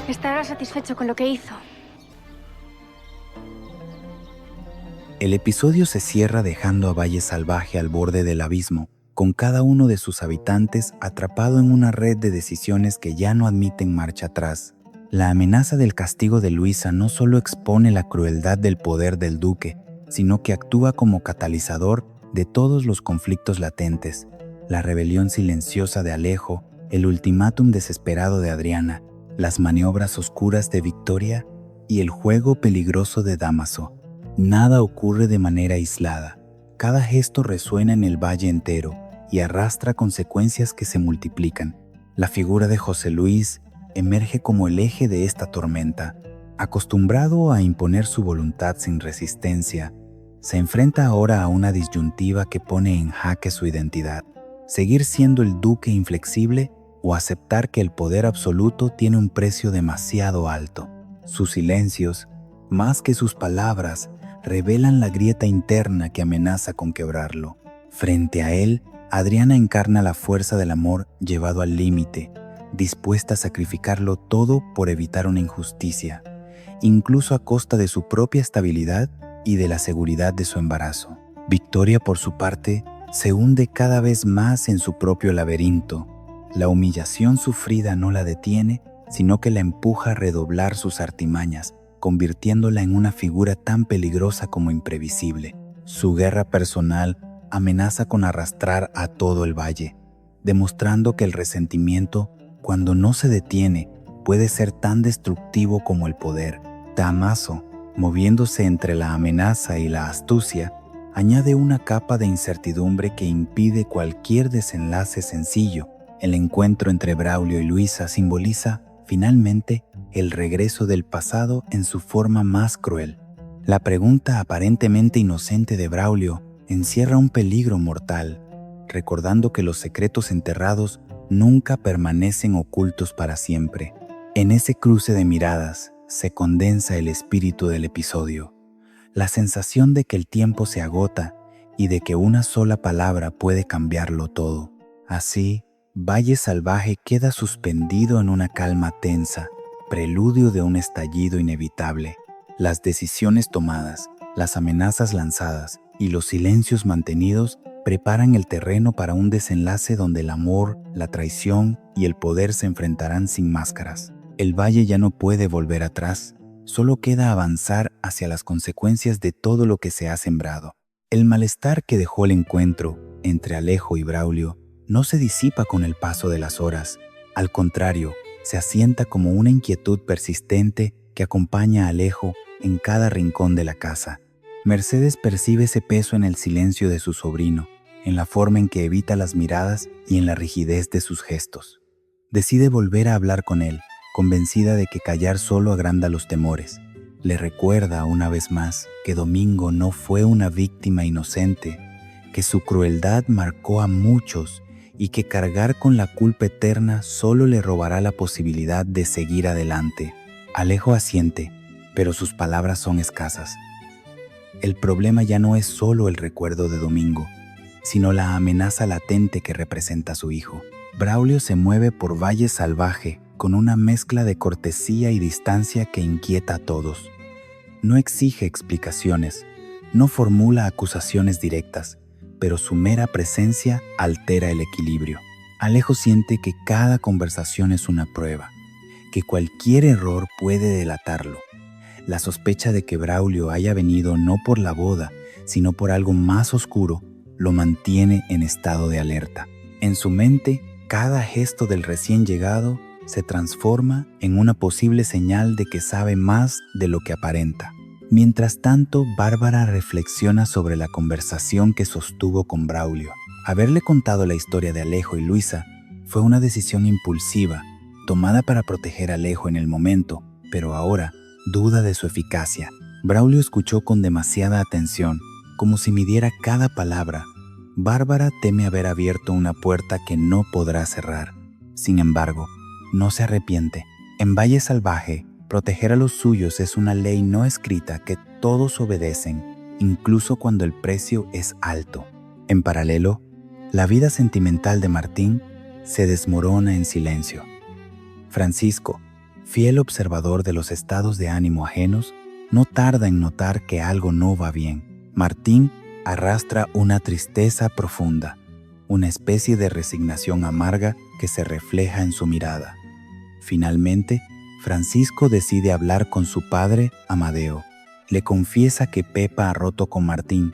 Estará satisfecho con lo que hizo. El episodio se cierra dejando a Valle Salvaje al borde del abismo, con cada uno de sus habitantes atrapado en una red de decisiones que ya no admiten marcha atrás. La amenaza del castigo de Luisa no solo expone la crueldad del poder del duque, sino que actúa como catalizador de todos los conflictos latentes: la rebelión silenciosa de Alejo, el ultimátum desesperado de Adriana, las maniobras oscuras de Victoria y el juego peligroso de Dámaso. Nada ocurre de manera aislada. Cada gesto resuena en el valle entero y arrastra consecuencias que se multiplican. La figura de José Luis emerge como el eje de esta tormenta. Acostumbrado a imponer su voluntad sin resistencia, se enfrenta ahora a una disyuntiva que pone en jaque su identidad: seguir siendo el duque inflexible o aceptar que el poder absoluto tiene un precio demasiado alto. Sus silencios, más que sus palabras, revelan la grieta interna que amenaza con quebrarlo. Frente a él, Adriana encarna la fuerza del amor llevado al límite, dispuesta a sacrificarlo todo por evitar una injusticia, incluso a costa de su propia estabilidad y de la seguridad de su embarazo. Victoria, por su parte, se hunde cada vez más en su propio laberinto. La humillación sufrida no la detiene, sino que la empuja a redoblar sus artimañas, convirtiéndola en una figura tan peligrosa como imprevisible. Su guerra personal amenaza con arrastrar a todo el valle, demostrando que el resentimiento, cuando no se detiene, puede ser tan destructivo como el poder. Dámaso, moviéndose entre la amenaza y la astucia, añade una capa de incertidumbre que impide cualquier desenlace sencillo. El encuentro entre Braulio y Luisa simboliza, finalmente, el regreso del pasado en su forma más cruel. La pregunta aparentemente inocente de Braulio encierra un peligro mortal, recordando que los secretos enterrados nunca permanecen ocultos para siempre. En ese cruce de miradas se condensa el espíritu del episodio, la sensación de que el tiempo se agota y de que una sola palabra puede cambiarlo todo. Así, Valle Salvaje queda suspendido en una calma tensa, preludio de un estallido inevitable. Las decisiones tomadas, las amenazas lanzadas y los silencios mantenidos preparan el terreno para un desenlace donde el amor, la traición y el poder se enfrentarán sin máscaras. El valle ya no puede volver atrás, solo queda avanzar hacia las consecuencias de todo lo que se ha sembrado. El malestar que dejó el encuentro entre Alejo y Braulio no se disipa con el paso de las horas. Al contrario, se asienta como una inquietud persistente que acompaña a Alejo en cada rincón de la casa. Mercedes percibe ese peso en el silencio de su sobrino, en la forma en que evita las miradas y en la rigidez de sus gestos. Decide volver a hablar con él, convencida de que callar solo agranda los temores. Le recuerda una vez más que Domingo no fue una víctima inocente, que su crueldad marcó a muchos y que cargar con la culpa eterna solo le robará la posibilidad de seguir adelante. Alejo asiente, pero sus palabras son escasas. El problema ya no es solo el recuerdo de Domingo, sino la amenaza latente que representa a su hijo. Braulio se mueve por Valle Salvaje con una mezcla de cortesía y distancia que inquieta a todos. No exige explicaciones, no formula acusaciones directas, pero su mera presencia altera el equilibrio. Alejo siente que cada conversación es una prueba, que cualquier error puede delatarlo. La sospecha de que Braulio haya venido no por la boda, sino por algo más oscuro, lo mantiene en estado de alerta. En su mente, cada gesto del recién llegado se transforma en una posible señal de que sabe más de lo que aparenta. Mientras tanto, Bárbara reflexiona sobre la conversación que sostuvo con Braulio. Haberle contado la historia de Alejo y Luisa fue una decisión impulsiva, tomada para proteger a Alejo en el momento, pero ahora duda de su eficacia. Braulio escuchó con demasiada atención, como si midiera cada palabra. Bárbara teme haber abierto una puerta que no podrá cerrar. Sin embargo, no se arrepiente. En Valle Salvaje, proteger a los suyos es una ley no escrita que todos obedecen, incluso cuando el precio es alto. En paralelo, la vida sentimental de Martín se desmorona en silencio. Francisco, fiel observador de los estados de ánimo ajenos, no tarda en notar que algo no va bien. Martín arrastra una tristeza profunda, una especie de resignación amarga que se refleja en su mirada. Finalmente, Francisco decide hablar con su padre, Amadeo. Le confiesa que Pepa ha roto con Martín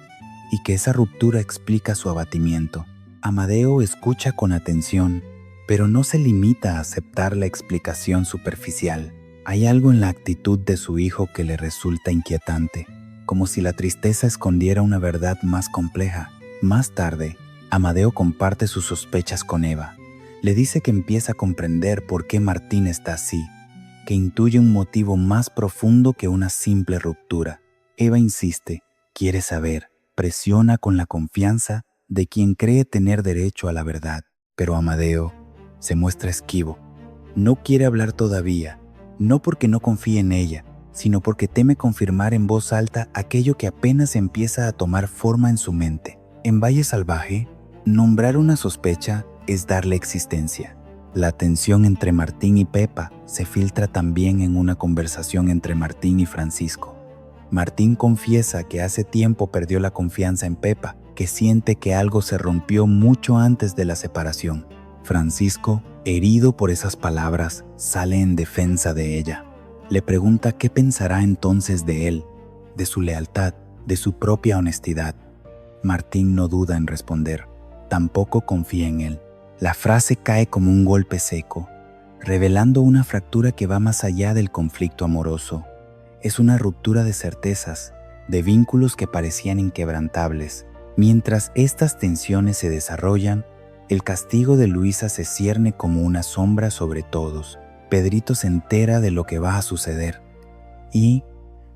y que esa ruptura explica su abatimiento. Amadeo escucha con atención, pero no se limita a aceptar la explicación superficial. Hay algo en la actitud de su hijo que le resulta inquietante, como si la tristeza escondiera una verdad más compleja. Más tarde, Amadeo comparte sus sospechas con Eva. Le dice que empieza a comprender por qué Martín está así, que intuye un motivo más profundo que una simple ruptura. Eva insiste, quiere saber, presiona con la confianza de quien cree tener derecho a la verdad. Pero Amadeo se muestra esquivo. No quiere hablar todavía, no porque no confíe en ella, sino porque teme confirmar en voz alta aquello que apenas empieza a tomar forma en su mente. En Valle Salvaje, nombrar una sospecha es darle existencia. La tensión entre Martín y Pepa se filtra también en una conversación entre Martín y Francisco. Martín confiesa que hace tiempo perdió la confianza en Pepa, que siente que algo se rompió mucho antes de la separación. Francisco, herido por esas palabras, sale en defensa de ella. Le pregunta qué pensará entonces de él, de su lealtad, de su propia honestidad. Martín no duda en responder, tampoco confía en él. La frase cae como un golpe seco, revelando una fractura que va más allá del conflicto amoroso. Es una ruptura de certezas, de vínculos que parecían inquebrantables. Mientras estas tensiones se desarrollan, el castigo de Luisa se cierne como una sombra sobre todos. Pedrito se entera de lo que va a suceder y,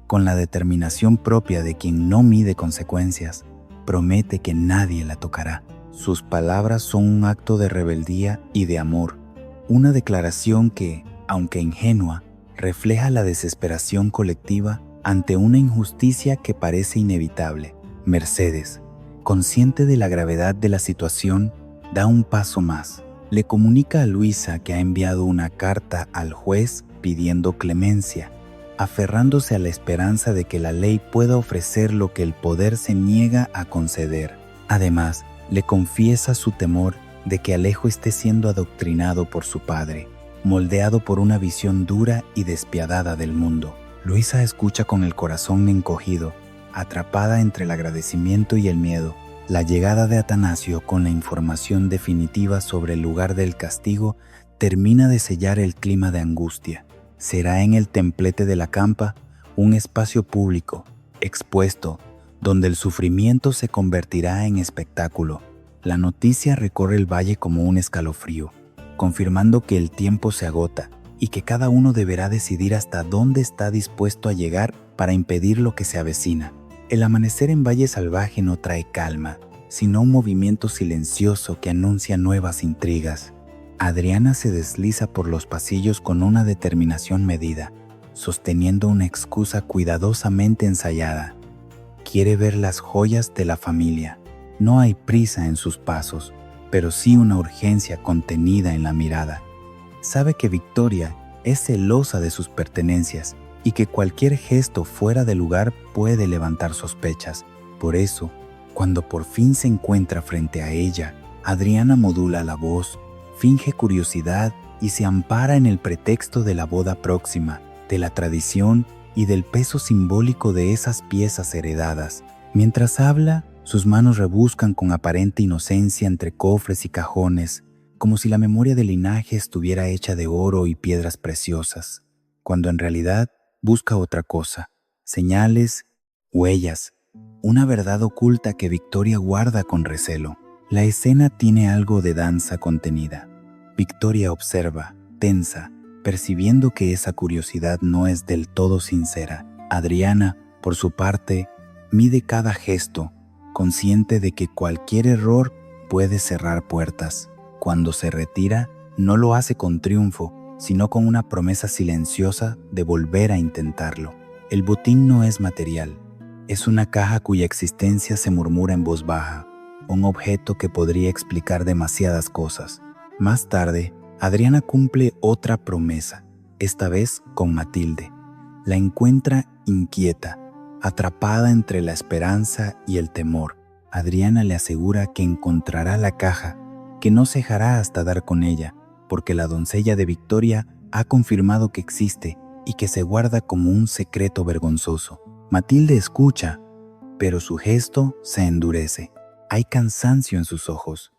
con la determinación propia de quien no mide consecuencias, promete que nadie la tocará. Sus palabras son un acto de rebeldía y de amor, una declaración que, aunque ingenua, refleja la desesperación colectiva ante una injusticia que parece inevitable. Mercedes, consciente de la gravedad de la situación, da un paso más. Le comunica a Luisa que ha enviado una carta al juez pidiendo clemencia, aferrándose a la esperanza de que la ley pueda ofrecer lo que el poder se niega a conceder. Además, le confiesa su temor de que Alejo esté siendo adoctrinado por su padre, moldeado por una visión dura y despiadada del mundo. Luisa escucha con el corazón encogido, atrapada entre el agradecimiento y el miedo. La llegada de Atanasio con la información definitiva sobre el lugar del castigo termina de sellar el clima de angustia. Será en el templete de la campa, un espacio público, expuesto, donde el sufrimiento se convertirá en espectáculo. La noticia recorre el valle como un escalofrío, confirmando que el tiempo se agota y que cada uno deberá decidir hasta dónde está dispuesto a llegar para impedir lo que se avecina. El amanecer en Valle Salvaje no trae calma, sino un movimiento silencioso que anuncia nuevas intrigas. Adriana se desliza por los pasillos con una determinación medida, sosteniendo una excusa cuidadosamente ensayada. Quiere ver las joyas de la familia. No hay prisa en sus pasos, pero sí una urgencia contenida en la mirada. Sabe que Victoria es celosa de sus pertenencias y que cualquier gesto fuera de lugar puede levantar sospechas. Por eso, cuando por fin se encuentra frente a ella, Adriana modula la voz, finge curiosidad y se ampara en el pretexto de la boda próxima, de la tradición y del peso simbólico de esas piezas heredadas. Mientras habla, sus manos rebuscan con aparente inocencia entre cofres y cajones, como si la memoria del linaje estuviera hecha de oro y piedras preciosas, cuando en realidad busca otra cosa: señales, huellas, una verdad oculta que Victoria guarda con recelo. La escena tiene algo de danza contenida. Victoria observa, tensa, percibiendo que esa curiosidad no es del todo sincera. Adriana, por su parte, mide cada gesto, consciente de que cualquier error puede cerrar puertas. Cuando se retira, no lo hace con triunfo, sino con una promesa silenciosa de volver a intentarlo. El botín no es material, es una caja cuya existencia se murmura en voz baja, un objeto que podría explicar demasiadas cosas. Más tarde, Adriana cumple otra promesa, esta vez con Matilde. La encuentra inquieta, atrapada entre la esperanza y el temor. Adriana le asegura que encontrará la caja, que no cejará hasta dar con ella, porque la doncella de Victoria ha confirmado que existe y que se guarda como un secreto vergonzoso. Matilde escucha, pero su gesto se endurece. Hay cansancio en sus ojos,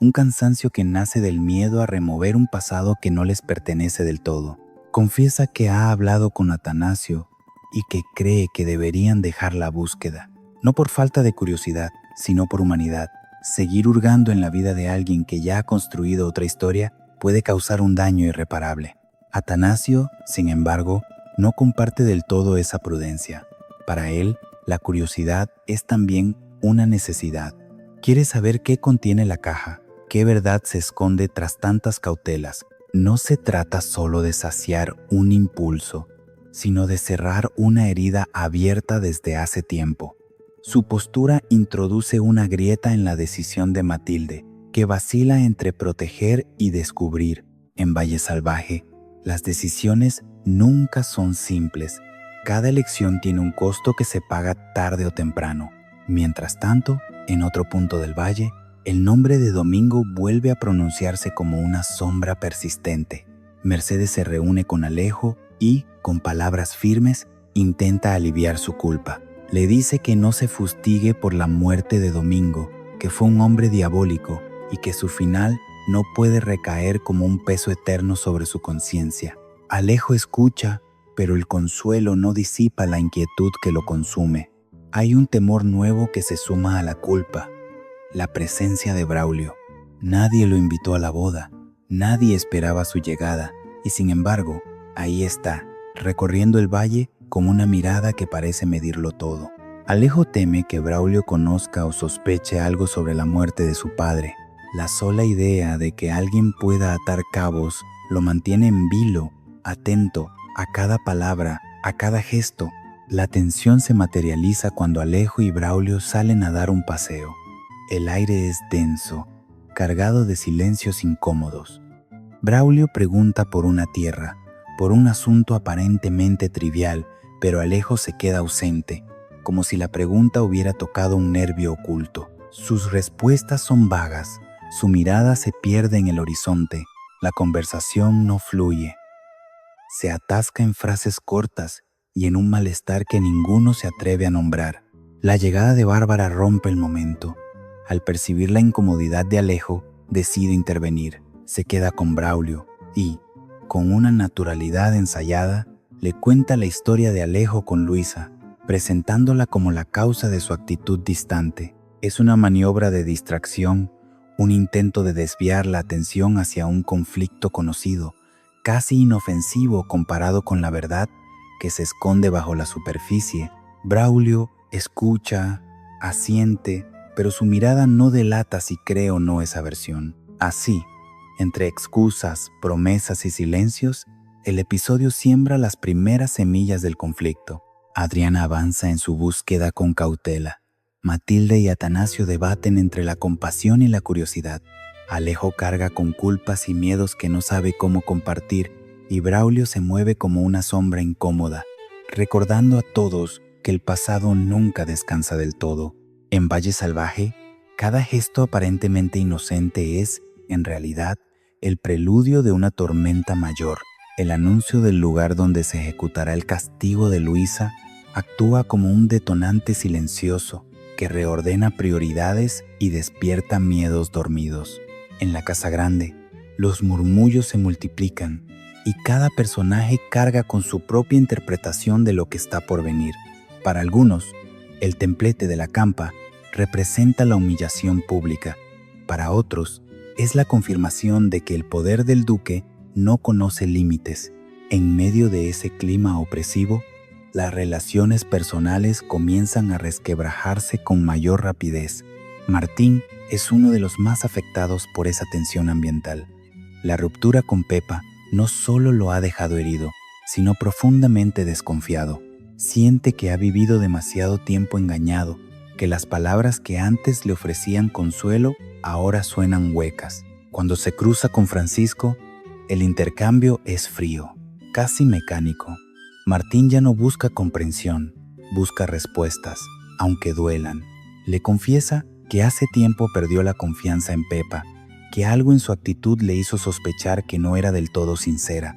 un cansancio que nace del miedo a remover un pasado que no les pertenece del todo. Confiesa que ha hablado con Atanasio y que cree que deberían dejar la búsqueda, no por falta de curiosidad, sino por humanidad. Seguir hurgando en la vida de alguien que ya ha construido otra historia puede causar un daño irreparable. Atanasio, sin embargo, no comparte del todo esa prudencia. Para él, la curiosidad es también una necesidad. Quiere saber qué contiene la caja, qué verdad se esconde tras tantas cautelas. No se trata solo de saciar un impulso, sino de cerrar una herida abierta desde hace tiempo. Su postura introduce una grieta en la decisión de Matilde, que vacila entre proteger y descubrir. En Valle Salvaje, las decisiones nunca son simples. Cada elección tiene un costo que se paga tarde o temprano. Mientras tanto, en otro punto del valle, el nombre de Domingo vuelve a pronunciarse como una sombra persistente. Mercedes se reúne con Alejo y, con palabras firmes, intenta aliviar su culpa. Le dice que no se fustigue por la muerte de Domingo, que fue un hombre diabólico y que su final no puede recaer como un peso eterno sobre su conciencia. Alejo escucha, pero el consuelo no disipa la inquietud que lo consume. Hay un temor nuevo que se suma a la culpa: la presencia de Braulio. Nadie lo invitó a la boda, nadie esperaba su llegada, y sin embargo, ahí está, recorriendo el valle con una mirada que parece medirlo todo. Alejo teme que Braulio conozca o sospeche algo sobre la muerte de su padre. La sola idea de que alguien pueda atar cabos lo mantiene en vilo, atento a cada palabra, a cada gesto. La tensión se materializa cuando Alejo y Braulio salen a dar un paseo. El aire es denso, cargado de silencios incómodos. Braulio pregunta por una tierra, por un asunto aparentemente trivial, pero Alejo se queda ausente, como si la pregunta hubiera tocado un nervio oculto. Sus respuestas son vagas, su mirada se pierde en el horizonte, la conversación no fluye. Se atasca en frases cortas y en un malestar que ninguno se atreve a nombrar. La llegada de Bárbara rompe el momento. Al percibir la incomodidad de Alejo, decide intervenir. Se queda con Braulio y, con una naturalidad ensayada, le cuenta la historia de Alejo con Luisa, presentándola como la causa de su actitud distante. Es una maniobra de distracción, un intento de desviar la atención hacia un conflicto conocido, casi inofensivo comparado con la verdad que se esconde bajo la superficie. Braulio escucha, asiente, pero su mirada no delata si cree o no esa versión. Así, entre excusas, promesas y silencios, el episodio siembra las primeras semillas del conflicto. Adriana avanza en su búsqueda con cautela. Matilde y Atanasio debaten entre la compasión y la curiosidad. Alejo carga con culpas y miedos que no sabe cómo compartir, y Braulio se mueve como una sombra incómoda, recordando a todos que el pasado nunca descansa del todo. En Valle Salvaje, cada gesto aparentemente inocente es, en realidad, el preludio de una tormenta mayor. El anuncio del lugar donde se ejecutará el castigo de Luisa actúa como un detonante silencioso que reordena prioridades y despierta miedos dormidos. En la casa grande, los murmullos se multiplican y cada personaje carga con su propia interpretación de lo que está por venir. Para algunos, el templete de la campa representa la humillación pública. Para otros, es la confirmación de que el poder del duque no conoce límites. En medio de ese clima opresivo, las relaciones personales comienzan a resquebrajarse con mayor rapidez. Martín es uno de los más afectados por esa tensión ambiental. La ruptura con Pepa no solo lo ha dejado herido, sino profundamente desconfiado. Siente que ha vivido demasiado tiempo engañado, que las palabras que antes le ofrecían consuelo ahora suenan huecas. Cuando se cruza con Francisco, el intercambio es frío. casi mecánico. Martín ya no busca comprensión, busca respuestas, aunque duelan. Le confiesa que hace tiempo perdió la confianza en Pepa, que algo en su actitud le hizo sospechar que no era del todo sincera.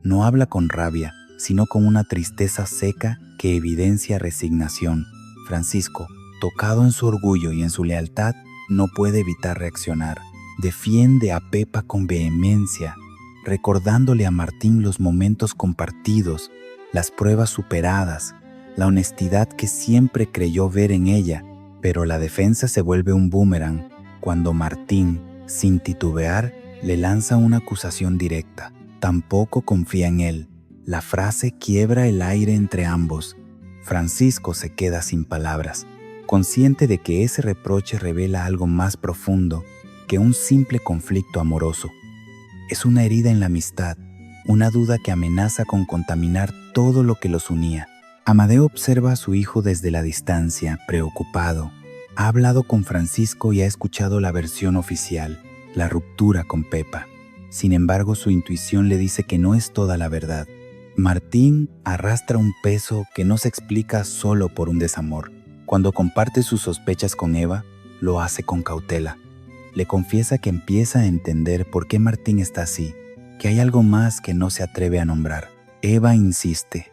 No habla con rabia, sino con una tristeza seca que evidencia resignación. Francisco, tocado en su orgullo y en su lealtad, no puede evitar reaccionar. Defiende a Pepa con vehemencia, recordándole a Martín los momentos compartidos, las pruebas superadas, la honestidad que siempre creyó ver en ella. Pero la defensa se vuelve un boomerang cuando Martín, sin titubear, le lanza una acusación directa. Tampoco confía en él. La frase quiebra el aire entre ambos. Francisco se queda sin palabras, consciente de que ese reproche revela algo más profundo que un simple conflicto amoroso. Es una herida en la amistad, una duda que amenaza con contaminar todo lo que los unía. Amadeo observa a su hijo desde la distancia, preocupado. Ha hablado con Francisco y ha escuchado la versión oficial, la ruptura con Pepa. Sin embargo, su intuición le dice que no es toda la verdad. Martín arrastra un peso que no se explica solo por un desamor. Cuando comparte sus sospechas con Eva, lo hace con cautela. Le confiesa que empieza a entender por qué Martín está así, que hay algo más que no se atreve a nombrar. Eva insiste,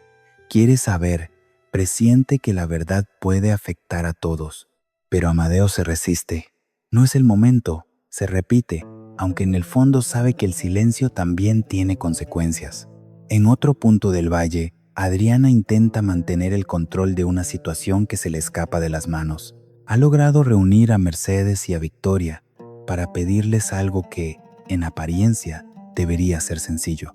quiere saber, presiente que la verdad puede afectar a todos. Pero Amadeo se resiste. No es el momento, se repite, aunque en el fondo sabe que el silencio también tiene consecuencias. En otro punto del valle, Adriana intenta mantener el control de una situación que se le escapa de las manos. Ha logrado reunir a Mercedes y a Victoria para pedirles algo que, en apariencia, debería ser sencillo.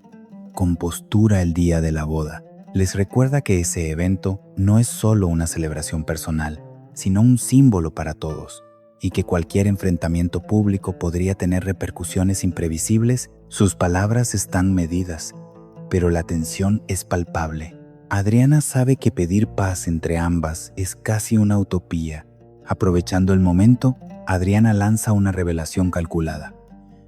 Compostura el día de la boda. Les recuerda que ese evento no es solo una celebración personal, sino un símbolo para todos, y que cualquier enfrentamiento público podría tener repercusiones imprevisibles. Sus palabras están medidas, pero la tensión es palpable. Adriana sabe que pedir paz entre ambas es casi una utopía. Aprovechando el momento, Adriana lanza una revelación calculada.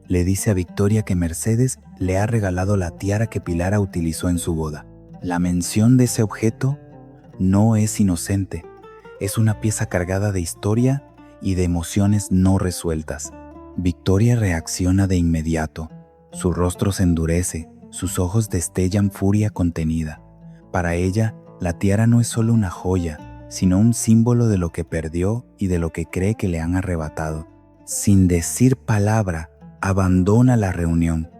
Le dice a Victoria que Mercedes le ha regalado la tiara que Pilara utilizó en su boda. La mención de ese objeto no es inocente. Es una pieza cargada de historia y de emociones no resueltas. Victoria reacciona de inmediato. Su rostro se endurece, sus ojos destellan furia contenida. Para ella, la tiara no es solo una joya, sino un símbolo de lo que perdió y de lo que cree que le han arrebatado. Sin decir palabra, abandona la reunión,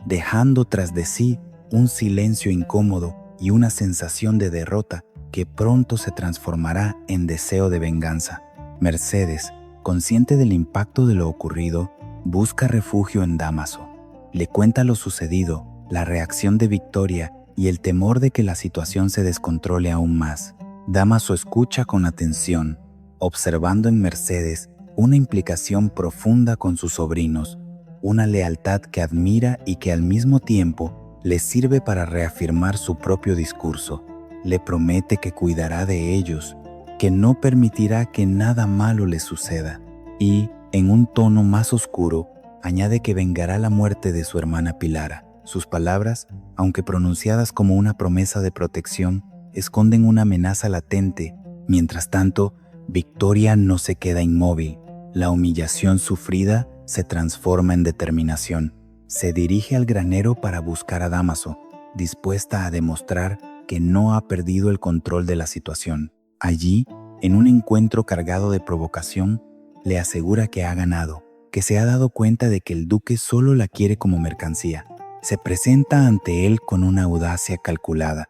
dejando tras de sí un silencio incómodo y una sensación de derrota que pronto se transformará en deseo de venganza. Mercedes, consciente del impacto de lo ocurrido, busca refugio en Dámaso. Le cuenta lo sucedido, la reacción de Victoria y el temor de que la situación se descontrole aún más. Dámaso escucha con atención, observando en Mercedes una implicación profunda con sus sobrinos, una lealtad que admira y que al mismo tiempo le sirve para reafirmar su propio discurso. Le promete que cuidará de ellos, que no permitirá que nada malo les suceda. Y, en un tono más oscuro, añade que vengará la muerte de su hermana Pilara. Sus palabras, aunque pronunciadas como una promesa de protección, esconden una amenaza latente. Mientras tanto, Victoria no se queda inmóvil. La humillación sufrida se transforma en determinación. Se dirige al granero para buscar a Dámaso, dispuesta a demostrar que no ha perdido el control de la situación. Allí, en un encuentro cargado de provocación, le asegura que ha ganado, que se ha dado cuenta de que el duque solo la quiere como mercancía. Se presenta ante él con una audacia calculada,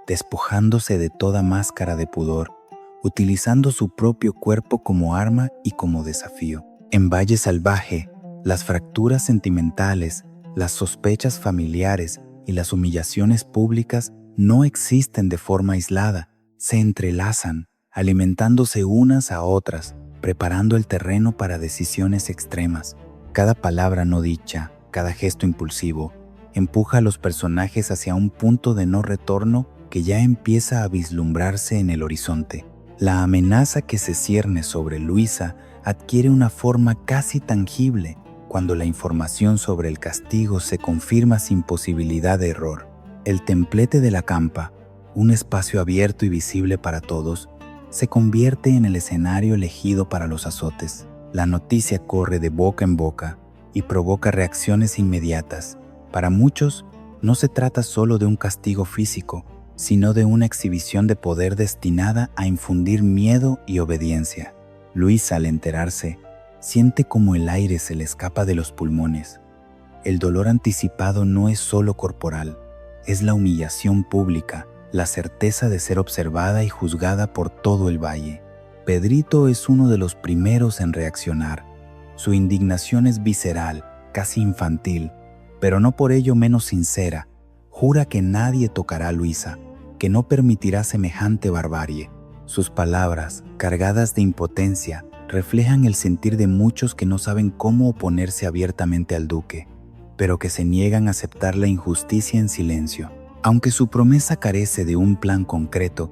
despojándose de toda máscara de pudor, utilizando su propio cuerpo como arma y como desafío. En Valle Salvaje, las fracturas sentimentales, las sospechas familiares y las humillaciones públicas no existen de forma aislada, se entrelazan, alimentándose unas a otras, preparando el terreno para decisiones extremas. Cada palabra no dicha, cada gesto impulsivo, empuja a los personajes hacia un punto de no retorno que ya empieza a vislumbrarse en el horizonte. La amenaza que se cierne sobre Luisa adquiere una forma casi tangible cuando la información sobre el castigo se confirma sin posibilidad de error. El templete de la campa, un espacio abierto y visible para todos, se convierte en el escenario elegido para los azotes. La noticia corre de boca en boca y provoca reacciones inmediatas. Para muchos, no se trata solo de un castigo físico, sino de una exhibición de poder destinada a infundir miedo y obediencia. Luisa, al enterarse, siente como el aire se le escapa de los pulmones. El dolor anticipado no es solo corporal, es la humillación pública, la certeza de ser observada y juzgada por todo el valle. Pedrito es uno de los primeros en reaccionar. Su indignación es visceral, casi infantil, pero no por ello menos sincera. Jura que nadie tocará a Luisa, que no permitirá semejante barbarie. Sus palabras, cargadas de impotencia, reflejan el sentir de muchos que no saben cómo oponerse abiertamente al duque, pero que se niegan a aceptar la injusticia en silencio. Aunque su promesa carece de un plan concreto,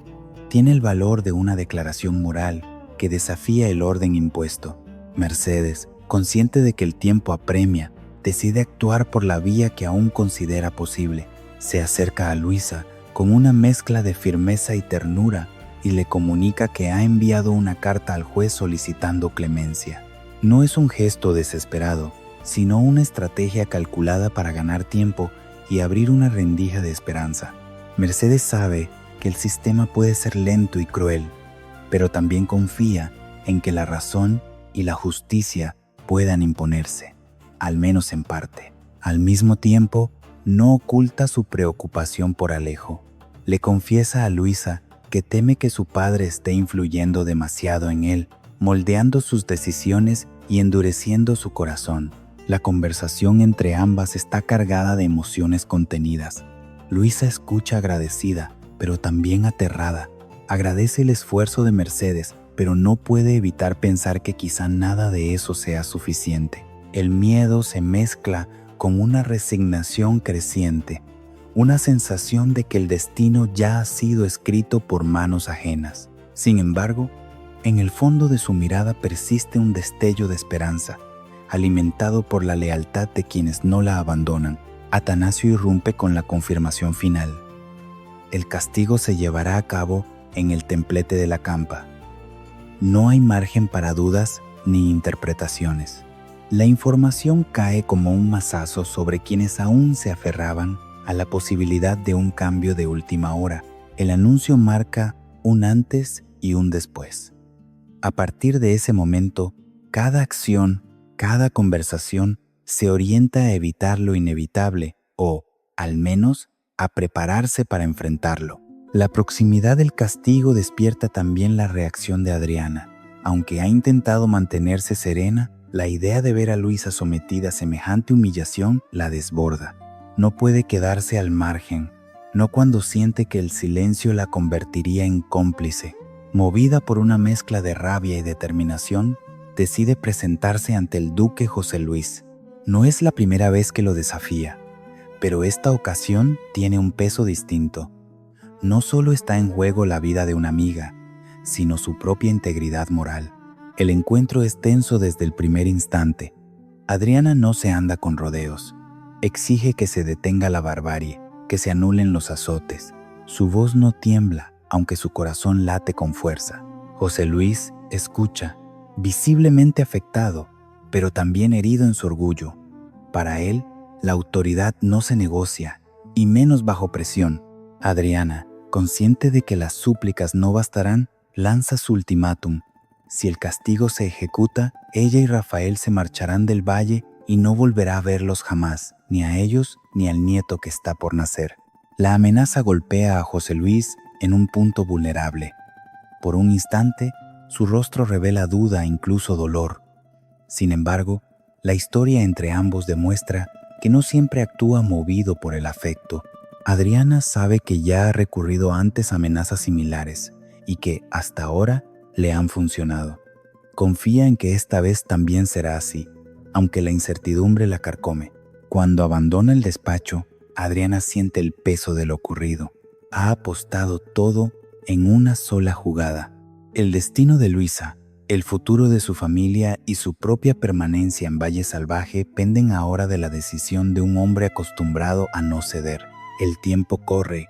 tiene el valor de una declaración moral que desafía el orden impuesto. Mercedes, consciente de que el tiempo apremia, decide actuar por la vía que aún considera posible. Se acerca a Luisa con una mezcla de firmeza y ternura y le comunica que ha enviado una carta al juez solicitando clemencia. No es un gesto desesperado, sino una estrategia calculada para ganar tiempo y abrir una rendija de esperanza. Mercedes sabe que el sistema puede ser lento y cruel, pero también confía en que la razón y la justicia puedan imponerse, al menos en parte. Al mismo tiempo, no oculta su preocupación por Alejo. Le confiesa a Luisa que teme que su padre esté influyendo demasiado en él, moldeando sus decisiones y endureciendo su corazón. La conversación entre ambas está cargada de emociones contenidas. Luisa escucha agradecida, pero también aterrada. Agradece el esfuerzo de Mercedes, pero no puede evitar pensar que quizá nada de eso sea suficiente. El miedo se mezcla con una resignación creciente, una sensación de que el destino ya ha sido escrito por manos ajenas. Sin embargo, en el fondo de su mirada persiste un destello de esperanza, alimentado por la lealtad de quienes no la abandonan. Atanasio irrumpe con la confirmación final. El castigo se llevará a cabo en el templete de la campa. No hay margen para dudas ni interpretaciones. La información cae como un mazazo sobre quienes aún se aferraban a la posibilidad de un cambio de última hora. El anuncio marca un antes y un después. A partir de ese momento, cada acción, cada conversación se orienta a evitar lo inevitable o, al menos, a prepararse para enfrentarlo. La proximidad del castigo despierta también la reacción de Adriana. Aunque ha intentado mantenerse serena, la idea de ver a Luisa sometida a semejante humillación la desborda. No puede quedarse al margen, no cuando siente que el silencio la convertiría en cómplice. Movida por una mezcla de rabia y determinación, decide presentarse ante el duque José Luis. No es la primera vez que lo desafía, pero esta ocasión tiene un peso distinto. No solo está en juego la vida de una amiga, sino su propia integridad moral. El encuentro es tenso desde el primer instante. Adriana no se anda con rodeos. Exige que se detenga la barbarie, que se anulen los azotes. Su voz no tiembla, aunque su corazón late con fuerza. José Luis escucha, visiblemente afectado, pero también herido en su orgullo. Para él, la autoridad no se negocia, y menos bajo presión. Adriana, consciente de que las súplicas no bastarán, lanza su ultimátum. Si el castigo se ejecuta, ella y Rafael se marcharán del valle y no volverá a verlos jamás, ni a ellos ni al nieto que está por nacer. La amenaza golpea a José Luis en un punto vulnerable. Por un instante, su rostro revela duda e incluso dolor. Sin embargo, la historia entre ambos demuestra que no siempre actúa movido por el afecto. Adriana sabe que ya ha recurrido antes a amenazas similares y que, hasta ahora, le han funcionado. Confía en que esta vez también será así, aunque la incertidumbre la carcome. Cuando abandona el despacho, Adriana siente el peso de lo ocurrido. Ha apostado todo en una sola jugada. El destino de Luisa, el futuro de su familia y su propia permanencia en Valle Salvaje penden ahora de la decisión de un hombre acostumbrado a no ceder. El tiempo corre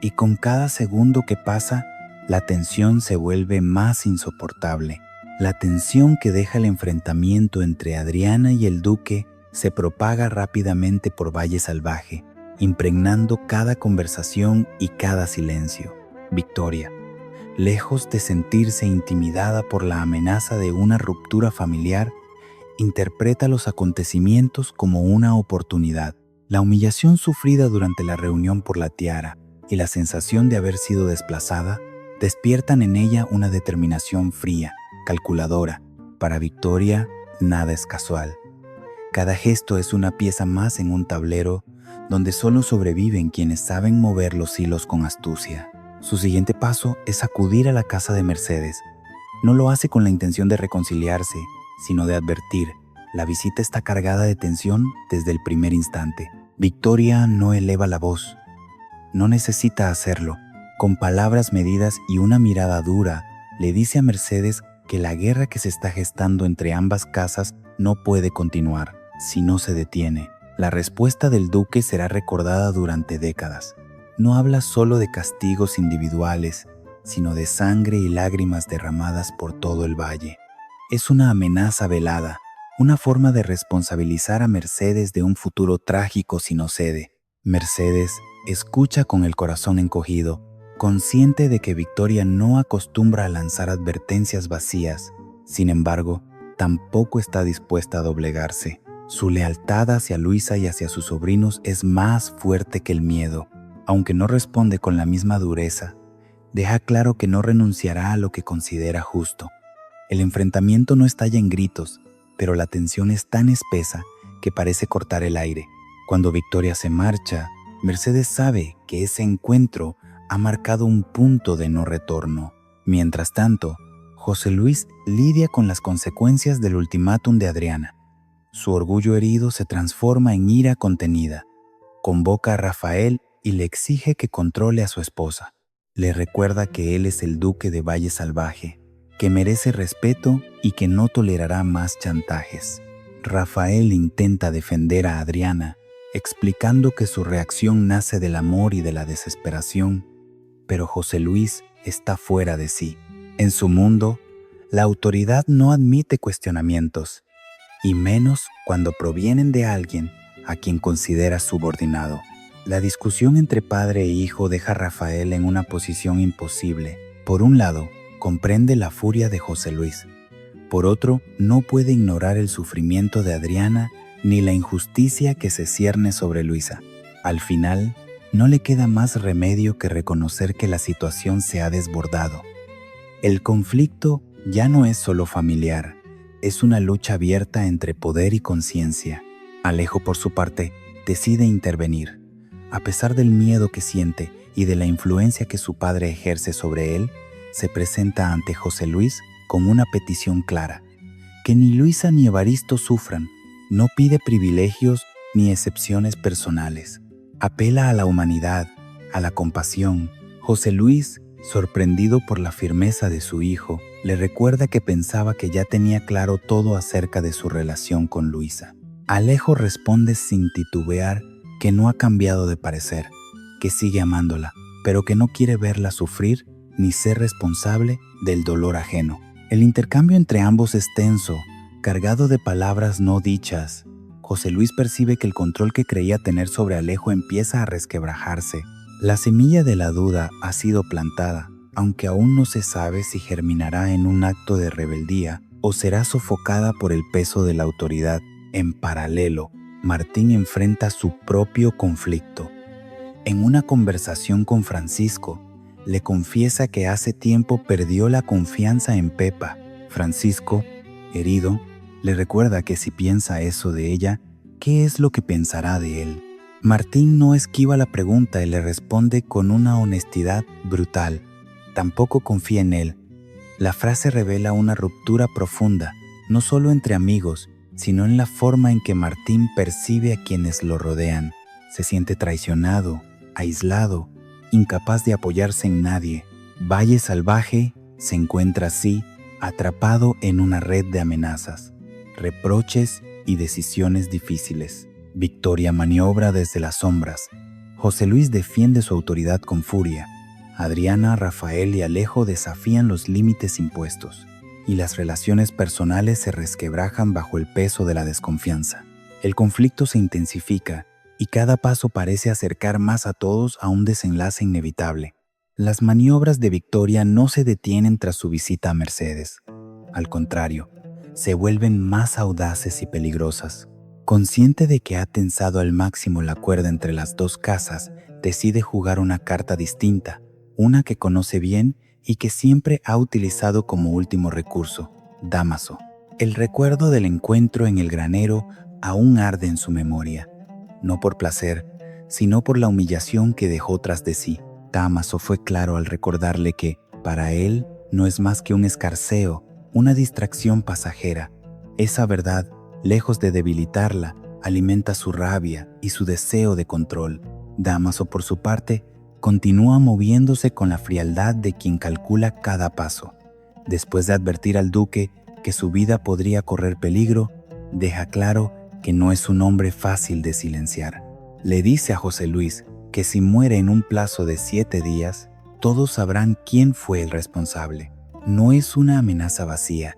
y con cada segundo que pasa, la tensión se vuelve más insoportable. La tensión que deja el enfrentamiento entre Adriana y el duque se propaga rápidamente por Valle Salvaje, impregnando cada conversación y cada silencio. Victoria, lejos de sentirse intimidada por la amenaza de una ruptura familiar, interpreta los acontecimientos como una oportunidad. La humillación sufrida durante la reunión por la tiara y la sensación de haber sido desplazada despiertan en ella una determinación fría, calculadora. Para Victoria, nada es casual. Cada gesto es una pieza más en un tablero donde solo sobreviven quienes saben mover los hilos con astucia. Su siguiente paso es acudir a la casa de Mercedes. No lo hace con la intención de reconciliarse, sino de advertir. La visita está cargada de tensión desde el primer instante. Victoria no eleva la voz. No necesita hacerlo. Con palabras medidas y una mirada dura, le dice a Mercedes que la guerra que se está gestando entre ambas casas no puede continuar si no se detiene. La respuesta del duque será recordada durante décadas. No habla solo de castigos individuales, sino de sangre y lágrimas derramadas por todo el valle. Es una amenaza velada, una forma de responsabilizar a Mercedes de un futuro trágico si no cede. Mercedes escucha con el corazón encogido, consciente de que Victoria no acostumbra a lanzar advertencias vacías. Sin embargo, tampoco está dispuesta a doblegarse. Su lealtad hacia Luisa y hacia sus sobrinos es más fuerte que el miedo. Aunque no responde con la misma dureza, deja claro que no renunciará a lo que considera justo. El enfrentamiento no estalla en gritos, pero la tensión es tan espesa que parece cortar el aire. Cuando Victoria se marcha, Mercedes sabe que ese encuentro ha marcado un punto de no retorno. Mientras tanto, José Luis lidia con las consecuencias del ultimátum de Adriana. Su orgullo herido se transforma en ira contenida. Convoca a Rafael y le exige que controle a su esposa. Le recuerda que él es el duque de Valle Salvaje, que merece respeto y que no tolerará más chantajes. Rafael intenta defender a Adriana, explicando que su reacción nace del amor y de la desesperación, pero José Luis está fuera de sí. En su mundo, la autoridad no admite cuestionamientos, y menos cuando provienen de alguien a quien considera subordinado. La discusión entre padre e hijo deja a Rafael en una posición imposible. Por un lado, comprende la furia de José Luis. Por otro, no puede ignorar el sufrimiento de Adriana ni la injusticia que se cierne sobre Luisa. Al final, no le queda más remedio que reconocer que la situación se ha desbordado. El conflicto ya no es solo familiar, es una lucha abierta entre poder y conciencia. Alejo, por su parte, decide intervenir. A pesar del miedo que siente y de la influencia que su padre ejerce sobre él, se presenta ante José Luis con una petición clara: que ni Luisa ni Evaristo sufran. No pide privilegios ni excepciones personales. Apela a la humanidad, a la compasión. José Luis, sorprendido por la firmeza de su hijo, le recuerda que pensaba que ya tenía claro todo acerca de su relación con Luisa. Alejo responde sin titubear que no ha cambiado de parecer, que sigue amándola, pero que no quiere verla sufrir ni ser responsable del dolor ajeno. El intercambio entre ambos es tenso, cargado de palabras no dichas. José Luis percibe que el control que creía tener sobre Alejo empieza a resquebrajarse. La semilla de la duda ha sido plantada, aunque aún no se sabe si germinará en un acto de rebeldía o será sofocada por el peso de la autoridad. En paralelo, Martín enfrenta su propio conflicto. En una conversación con Francisco, le confiesa que hace tiempo perdió la confianza en Pepa. Francisco, herido, le recuerda que si piensa eso de ella, ¿qué es lo que pensará de él? Martín no esquiva la pregunta y le responde con una honestidad brutal. Tampoco confía en él. La frase revela una ruptura profunda, no solo entre amigos, sino en la forma en que Martín percibe a quienes lo rodean. Se siente traicionado, aislado, incapaz de apoyarse en nadie. Valle Salvaje se encuentra así, atrapado en una red de amenazas, reproches y decisiones difíciles. Victoria maniobra desde las sombras. José Luis defiende su autoridad con furia. Adriana, Rafael y Alejo desafían los límites impuestos, y las relaciones personales se resquebrajan bajo el peso de la desconfianza. El conflicto se intensifica y cada paso parece acercar más a todos a un desenlace inevitable. Las maniobras de Victoria no se detienen tras su visita a Mercedes. Al contrario, se vuelven más audaces y peligrosas. Consciente de que ha tensado al máximo la cuerda entre las dos casas, decide jugar una carta distinta, una que conoce bien y que siempre ha utilizado como último recurso: Dámaso. El recuerdo del encuentro en el granero aún arde en su memoria, no por placer, sino por la humillación que dejó tras de sí. Dámaso fue claro al recordarle que, para él, no es más que un escarceo, una distracción pasajera. Esa verdad, lejos de debilitarla, alimenta su rabia y su deseo de control. Dámaso, por su parte, continúa moviéndose con la frialdad de quien calcula cada paso. Después de advertir al duque que su vida podría correr peligro, deja claro que no es un hombre fácil de silenciar. Le dice a José Luis que si muere en un plazo de 7 días, todos sabrán quién fue el responsable. No es una amenaza vacía.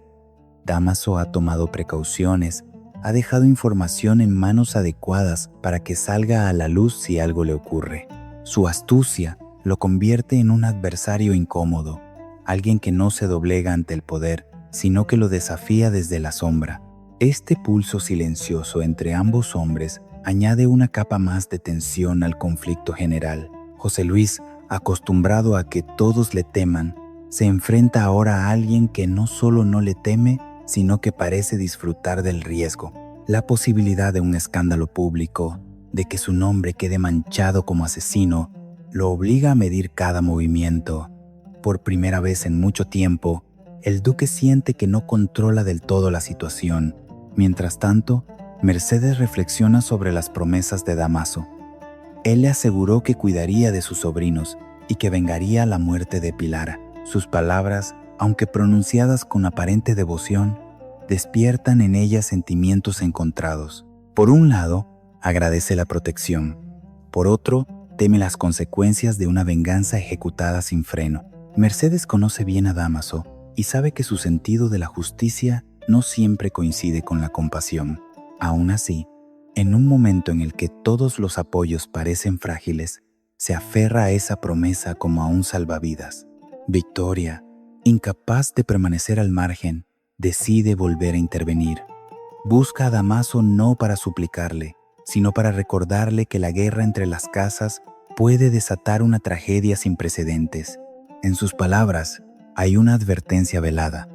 Dámaso ha tomado precauciones, ha dejado información en manos adecuadas para que salga a la luz si algo le ocurre. Su astucia lo convierte en un adversario incómodo, alguien que no se doblega ante el poder, sino que lo desafía desde la sombra. Este pulso silencioso entre ambos hombres añade una capa más de tensión al conflicto general. José Luis, acostumbrado a que todos le teman, se enfrenta ahora a alguien que no solo no le teme, sino que parece disfrutar del riesgo. La posibilidad de un escándalo público, de que su nombre quede manchado como asesino, lo obliga a medir cada movimiento. Por primera vez en mucho tiempo, el duque siente que no controla del todo la situación. Mientras tanto, Mercedes reflexiona sobre las promesas de Dámaso. Él le aseguró que cuidaría de sus sobrinos y que vengaría la muerte de Pilar. Sus palabras, aunque pronunciadas con aparente devoción, despiertan en ella sentimientos encontrados. Por un lado, agradece la protección. Por otro, teme las consecuencias de una venganza ejecutada sin freno. Mercedes conoce bien a Dámaso y sabe que su sentido de la justicia no siempre coincide con la compasión. Aún así, en un momento en el que todos los apoyos parecen frágiles, se aferra a esa promesa como a un salvavidas. Victoria, incapaz de permanecer al margen, decide volver a intervenir. Busca a Dámaso no para suplicarle, sino para recordarle que la guerra entre las casas puede desatar una tragedia sin precedentes. En sus palabras hay una advertencia velada.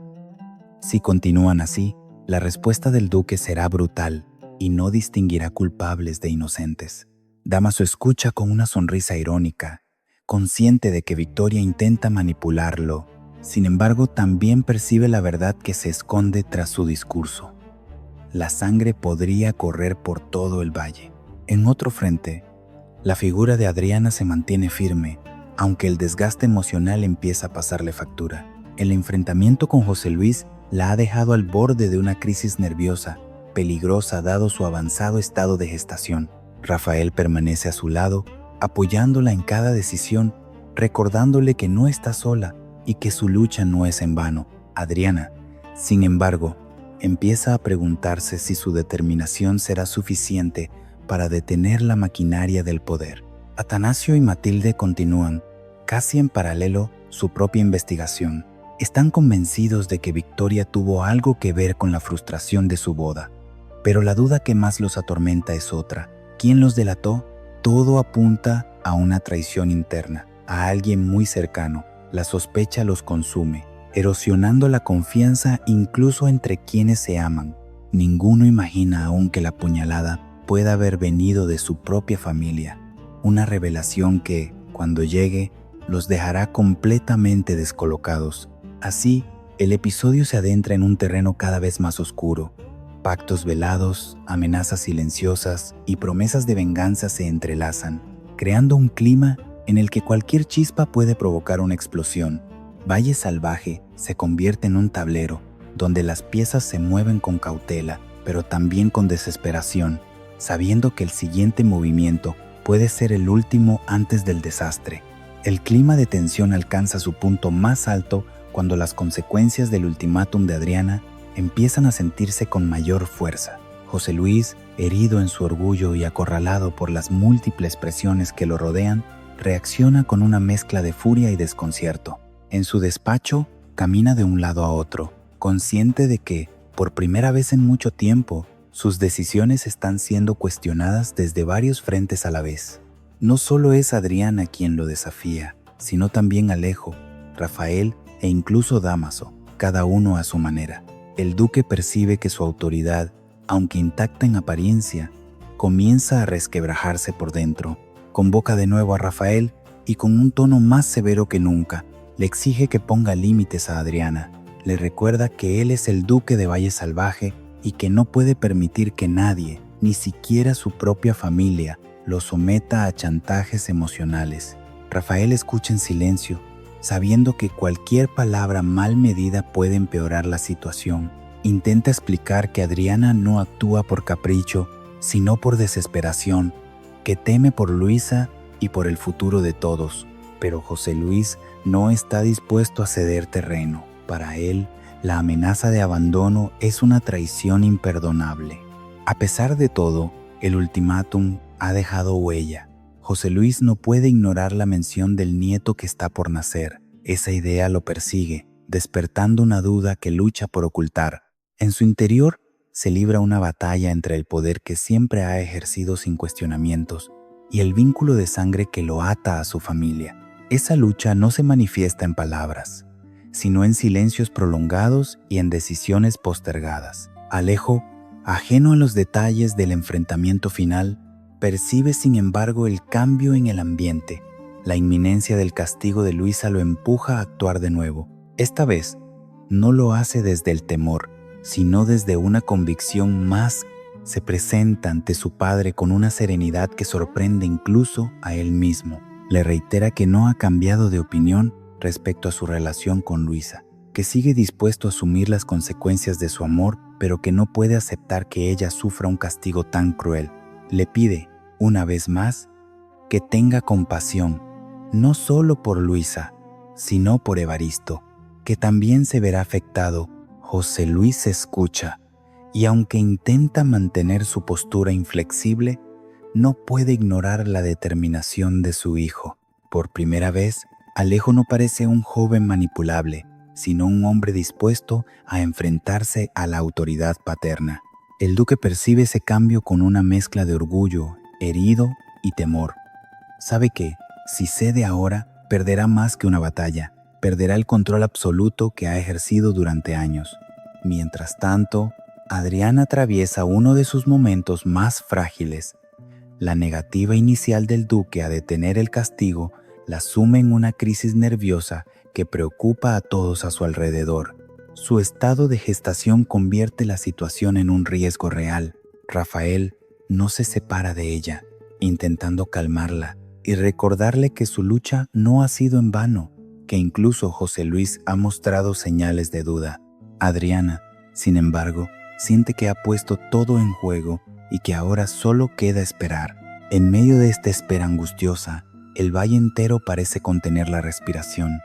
Si continúan así, la respuesta del duque será brutal y no distinguirá culpables de inocentes. Dámaso escucha con una sonrisa irónica, consciente de que Victoria intenta manipularlo. Sin embargo, también percibe la verdad que se esconde tras su discurso. La sangre podría correr por todo el valle. En otro frente, la figura de Adriana se mantiene firme, aunque el desgaste emocional empieza a pasarle factura. El enfrentamiento con José Luis la ha dejado al borde de una crisis nerviosa, peligrosa dado su avanzado estado de gestación. Rafael permanece a su lado, apoyándola en cada decisión, recordándole que no está sola y que su lucha no es en vano. Adriana, sin embargo, empieza a preguntarse si su determinación será suficiente para detener la maquinaria del poder. Atanasio y Matilde continúan, casi en paralelo, su propia investigación. Están convencidos de que Victoria tuvo algo que ver con la frustración de su boda. Pero la duda que más los atormenta es otra. ¿Quién los delató? Todo apunta a una traición interna, a alguien muy cercano. La sospecha los consume, erosionando la confianza incluso entre quienes se aman. Ninguno imagina aún que la puñalada pueda haber venido de su propia familia. Una revelación que, cuando llegue, los dejará completamente descolocados. Así, el episodio se adentra en un terreno cada vez más oscuro. Pactos velados, amenazas silenciosas y promesas de venganza se entrelazan, creando un clima en el que cualquier chispa puede provocar una explosión. Valle Salvaje se convierte en un tablero, donde las piezas se mueven con cautela, pero también con desesperación, sabiendo que el siguiente movimiento puede ser el último antes del desastre. El clima de tensión alcanza su punto más alto cuando las consecuencias del ultimátum de Adriana empiezan a sentirse con mayor fuerza. José Luis, herido en su orgullo y acorralado por las múltiples presiones que lo rodean, reacciona con una mezcla de furia y desconcierto. En su despacho, camina de un lado a otro, consciente de que, por primera vez en mucho tiempo, sus decisiones están siendo cuestionadas desde varios frentes a la vez. No solo es Adriana quien lo desafía, sino también Alejo, Rafael e incluso Dámaso, cada uno a su manera. El duque percibe que su autoridad, aunque intacta en apariencia, comienza a resquebrajarse por dentro. Convoca de nuevo a Rafael y con un tono más severo que nunca, le exige que ponga límites a Adriana. Le recuerda que él es el duque de Valle Salvaje y que no puede permitir que nadie, ni siquiera su propia familia, lo someta a chantajes emocionales. Rafael escucha en silencio, sabiendo que cualquier palabra mal medida puede empeorar la situación. Intenta explicar que Adriana no actúa por capricho, sino por desesperación, que teme por Luisa y por el futuro de todos. Pero José Luis no está dispuesto a ceder terreno. Para él, la amenaza de abandono es una traición imperdonable. A pesar de todo, el ultimátum ha dejado huella. José Luis no puede ignorar la mención del nieto que está por nacer. Esa idea lo persigue, despertando una duda que lucha por ocultar. En su interior se libra una batalla entre el poder que siempre ha ejercido sin cuestionamientos y el vínculo de sangre que lo ata a su familia. Esa lucha no se manifiesta en palabras, sino en silencios prolongados y en decisiones postergadas. Alejo, ajeno a los detalles del enfrentamiento final, percibe sin embargo el cambio en el ambiente. La inminencia del castigo de Luisa lo empuja a actuar de nuevo. Esta vez, no lo hace desde el temor, sino desde una convicción más. Se presenta ante su padre con una serenidad que sorprende incluso a él mismo. Le reitera que no ha cambiado de opinión respecto a su relación con Luisa, que sigue dispuesto a asumir las consecuencias de su amor, pero que no puede aceptar que ella sufra un castigo tan cruel. Le pide, una vez más, que tenga compasión, no solo por Luisa, sino por Evaristo, que también se verá afectado. José Luis escucha, y aunque intenta mantener su postura inflexible, no puede ignorar la determinación de su hijo. Por primera vez, Alejo no parece un joven manipulable, sino un hombre dispuesto a enfrentarse a la autoridad paterna. El duque percibe ese cambio con una mezcla de orgullo, herido y temor. Sabe que, si cede ahora, perderá más que una batalla, perderá el control absoluto que ha ejercido durante años. Mientras tanto, Adriana atraviesa uno de sus momentos más frágiles. La negativa inicial del duque a detener el castigo la sume en una crisis nerviosa que preocupa a todos a su alrededor. Su estado de gestación convierte la situación en un riesgo real. Rafael no se separa de ella, intentando calmarla y recordarle que su lucha no ha sido en vano, que incluso José Luis ha mostrado señales de duda. Adriana, sin embargo, siente que ha puesto todo en juego y que ahora solo queda esperar. En medio de esta espera angustiosa, el valle entero parece contener la respiración.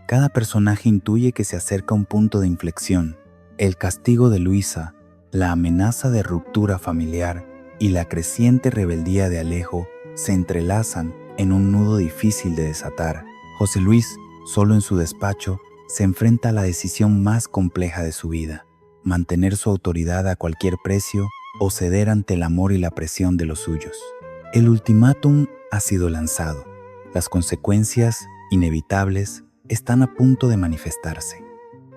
Cada personaje intuye que se acerca un punto de inflexión. El castigo de Luisa, la amenaza de ruptura familiar y la creciente rebeldía de Alejo se entrelazan en un nudo difícil de desatar. José Luis, solo en su despacho, se enfrenta a la decisión más compleja de su vida: mantener su autoridad a cualquier precio o ceder ante el amor y la presión de los suyos. El ultimátum ha sido lanzado. Las consecuencias, inevitables, están a punto de manifestarse.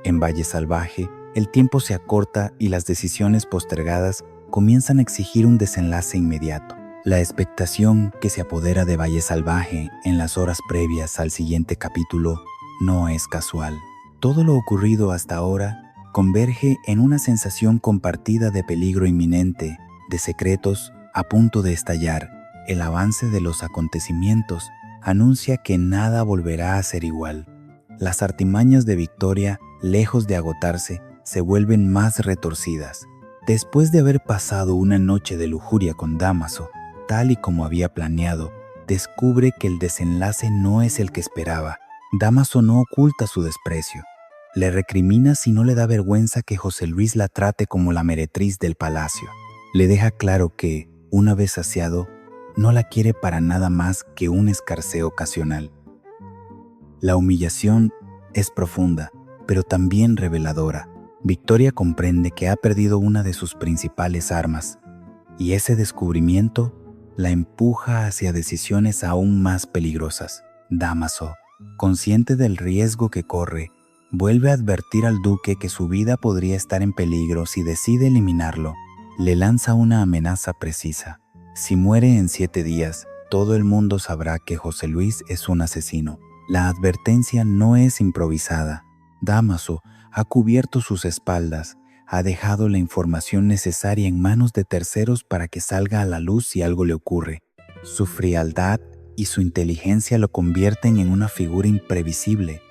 En Valle Salvaje, el tiempo se acorta y las decisiones postergadas comienzan a exigir un desenlace inmediato. La expectación que se apodera de Valle Salvaje en las horas previas al siguiente capítulo no es casual. Todo lo ocurrido hasta ahora converge en una sensación compartida de peligro inminente, de secretos a punto de estallar. El avance de los acontecimientos anuncia que nada volverá a ser igual. Las artimañas de Victoria, lejos de agotarse, se vuelven más retorcidas. Después de haber pasado una noche de lujuria con Dámaso, tal y como había planeado, descubre que el desenlace no es el que esperaba. Dámaso no oculta su desprecio. Le recrimina si no le da vergüenza que José Luis la trate como la meretriz del palacio. Le deja claro que, una vez saciado, no la quiere para nada más que un escarceo ocasional. La humillación es profunda, pero también reveladora. Victoria comprende que ha perdido una de sus principales armas, y ese descubrimiento la empuja hacia decisiones aún más peligrosas. Dámaso, consciente del riesgo que corre, vuelve a advertir al duque que su vida podría estar en peligro si decide eliminarlo. Le lanza una amenaza precisa. Si muere en 7 días, todo el mundo sabrá que José Luis es un asesino. La advertencia no es improvisada. Dámaso ha cubierto sus espaldas, ha dejado la información necesaria en manos de terceros para que salga a la luz si algo le ocurre. Su frialdad y su inteligencia lo convierten en una figura imprevisible,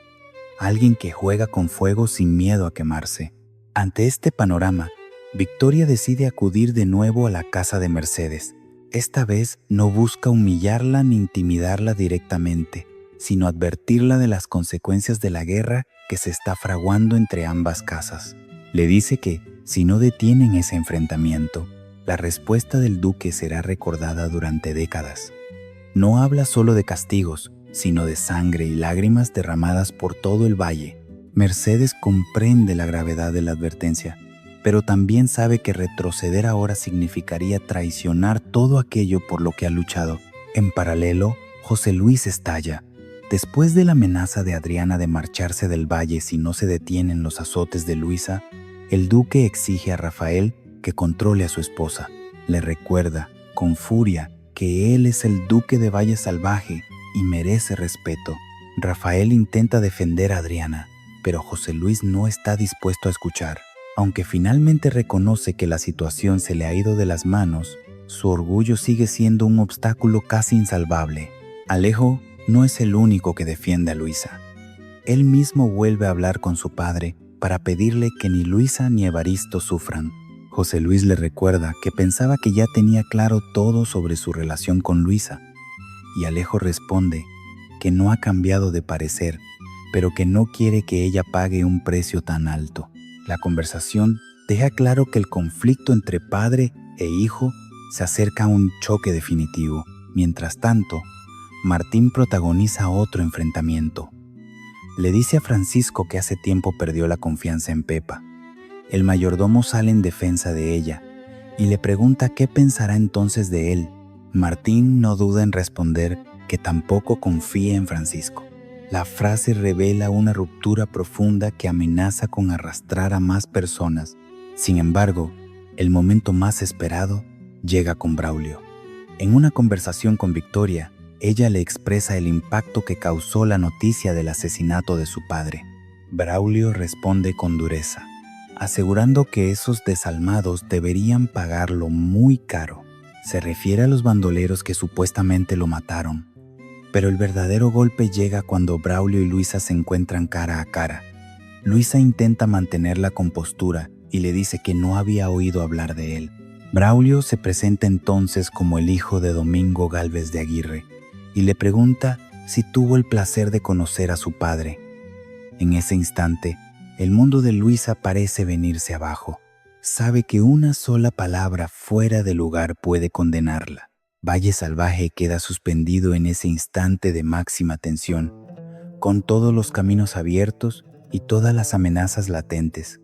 alguien que juega con fuego sin miedo a quemarse. Ante este panorama, Victoria decide acudir de nuevo a la casa de Mercedes. Esta vez no busca humillarla ni intimidarla directamente, sino advertirla de las consecuencias de la guerra que se está fraguando entre ambas casas. Le dice que, si no detienen ese enfrentamiento, la respuesta del duque será recordada durante décadas. No habla solo de castigos, sino de sangre y lágrimas derramadas por todo el valle. Mercedes comprende la gravedad de la advertencia, pero también sabe que retroceder ahora significaría traicionar todo aquello por lo que ha luchado. En paralelo, José Luis estalla. Después de la amenaza de Adriana de marcharse del valle si no se detienen los azotes de Luisa, el duque exige a Rafael que controle a su esposa. Le recuerda, con furia, que él es el duque de Valle Salvaje y merece respeto. Rafael intenta defender a Adriana, pero José Luis no está dispuesto a escuchar. Aunque finalmente reconoce que la situación se le ha ido de las manos, su orgullo sigue siendo un obstáculo casi insalvable. Alejo no es el único que defiende a Luisa. Él mismo vuelve a hablar con su padre para pedirle que ni Luisa ni Evaristo sufran. José Luis le recuerda que pensaba que ya tenía claro todo sobre su relación con Luisa, y Alejo responde que no ha cambiado de parecer, pero que no quiere que ella pague un precio tan alto. La conversación deja claro que el conflicto entre padre e hijo se acerca a un choque definitivo. Mientras tanto, Martín protagoniza otro enfrentamiento. Le dice a Francisco que hace tiempo perdió la confianza en Pepa. El mayordomo sale en defensa de ella y le pregunta qué pensará entonces de él. Martín no duda en responder que tampoco confía en Francisco. La frase revela una ruptura profunda que amenaza con arrastrar a más personas. Sin embargo, el momento más esperado llega con Braulio. En una conversación con Victoria, ella le expresa el impacto que causó la noticia del asesinato de su padre. Braulio responde con dureza, asegurando que esos desalmados deberían pagarlo muy caro. Se refiere a los bandoleros que supuestamente lo mataron. Pero el verdadero golpe llega cuando Braulio y Luisa se encuentran cara a cara. Luisa intenta mantener la compostura y le dice que no había oído hablar de él. Braulio se presenta entonces como el hijo de Domingo Gálvez de Aguirre y le pregunta si tuvo el placer de conocer a su padre. En ese instante, el mundo de Luisa parece venirse abajo. Sabe que una sola palabra fuera de lugar puede condenarla. Valle Salvaje queda suspendido en ese instante de máxima tensión, con todos los caminos abiertos y todas las amenazas latentes.